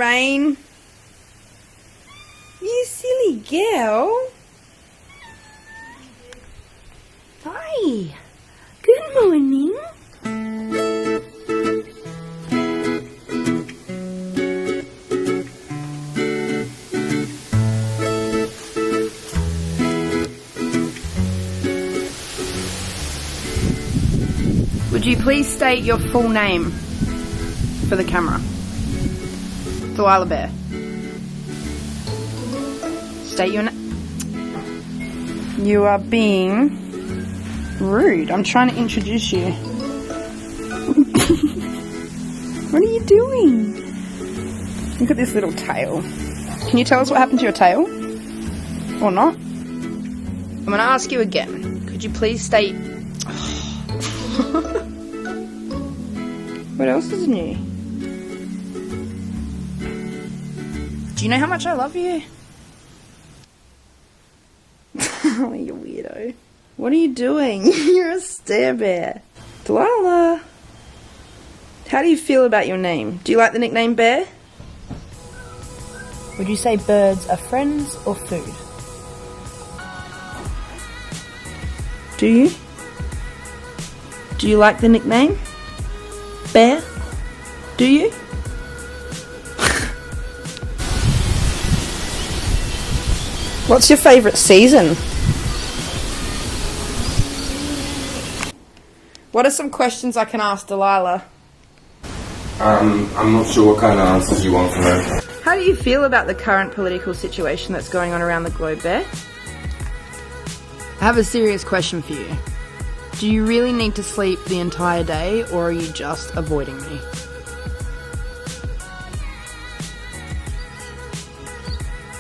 rain. You silly girl. Hi. Good morning. Would you please state your full name for the camera? Delilah Bear. State your name. You are being rude. I'm trying to introduce you. What are you doing? Look at this little tail. Can you tell us what happened to your tail? Or not? I'm going to ask you again. Could you please state... What else is new? Do you know how much I love you? Oh, you weirdo. What are you doing? You're a stare bear. Delilah. How do you feel about your name? Do you like the nickname Bear? Would you say birds are friends or food? Do you? Do you like the nickname Bear? Do you? What's your favourite season? What are some questions I can ask Delilah? I'm not sure what kind of answers you want from her. How do you feel about the current political situation that's going on around the globe, Bear? I have a serious question for you. Do you really need to sleep the entire day, or are you just avoiding me?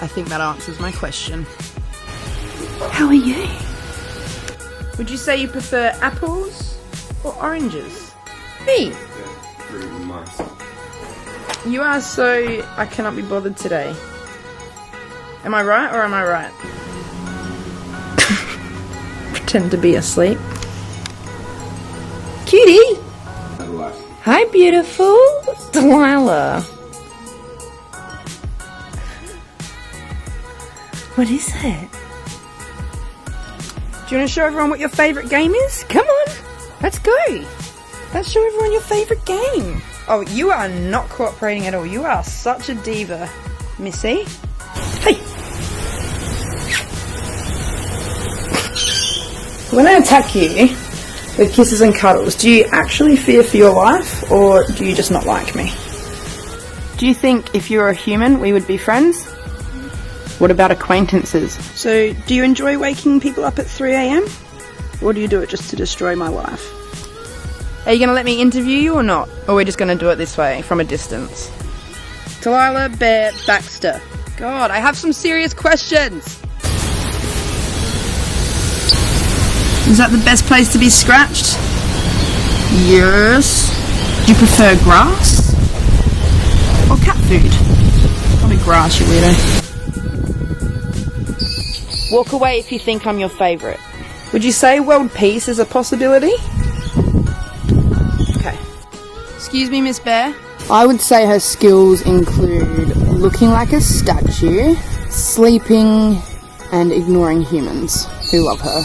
I think that answers my question. How are you? Would you say you prefer apples or oranges? Fruit and mice. You are so... I cannot be bothered today. Am I right or am I right? Pretend to be asleep. Cutie! Hi, beautiful. Delilah. What is it? Do you want to show everyone what your favourite game is? Come on, let's go. Let's show everyone your favourite game. Oh, you are not cooperating at all. You are such a diva, Missy. Hey. When I attack you with kisses and cuddles, do you actually fear for your life, or do you just not like me? Do you think if you were a human, we would be friends? What about acquaintances? So, do you enjoy waking people up at 3 a.m? Or do you do it just to destroy my life? Are you going to let me interview you or not? Or are we just going to do it this way, from a distance? Delilah Bear Baxter. God, I have some serious questions. Is that the best place to be scratched? Yes. Do you prefer grass? Or cat food? Probably grass, you weirdo. Walk away if you think I'm your favourite. Would you say world peace is a possibility? Okay. Excuse me, Miss Bear. I would say her skills include looking like a statue, sleeping, and ignoring humans who love her.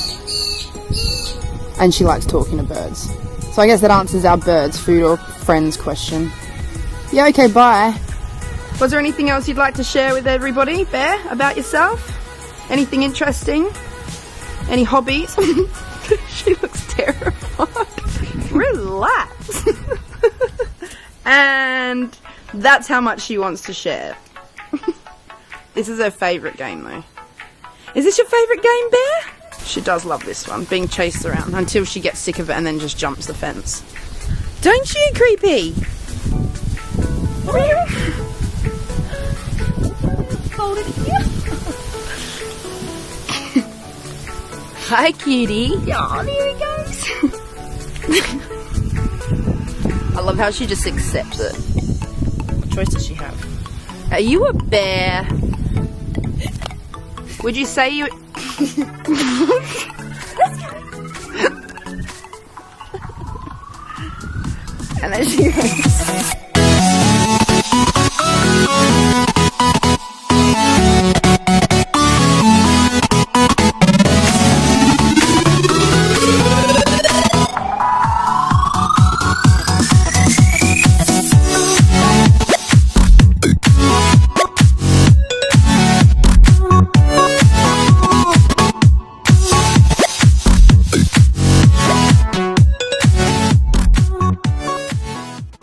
And she likes talking to birds. So I guess that answers our birds, food, or friends question. Yeah, okay, bye. Was there anything else you'd like to share with everybody, Bear, about yourself? Anything interesting? Any hobbies? She looks terrified. Relax. And that's how much she wants to share. This is her favourite game though. Is this your favourite game, Bear? She does love this one, being chased around until she gets sick of it and then just jumps the fence. Don't you, creepy? Hold it here. Hi, cutie. Oh, there he goes. I love how she just accepts it. What choice does she have? Are you a bear? Would you say you... And then she goes...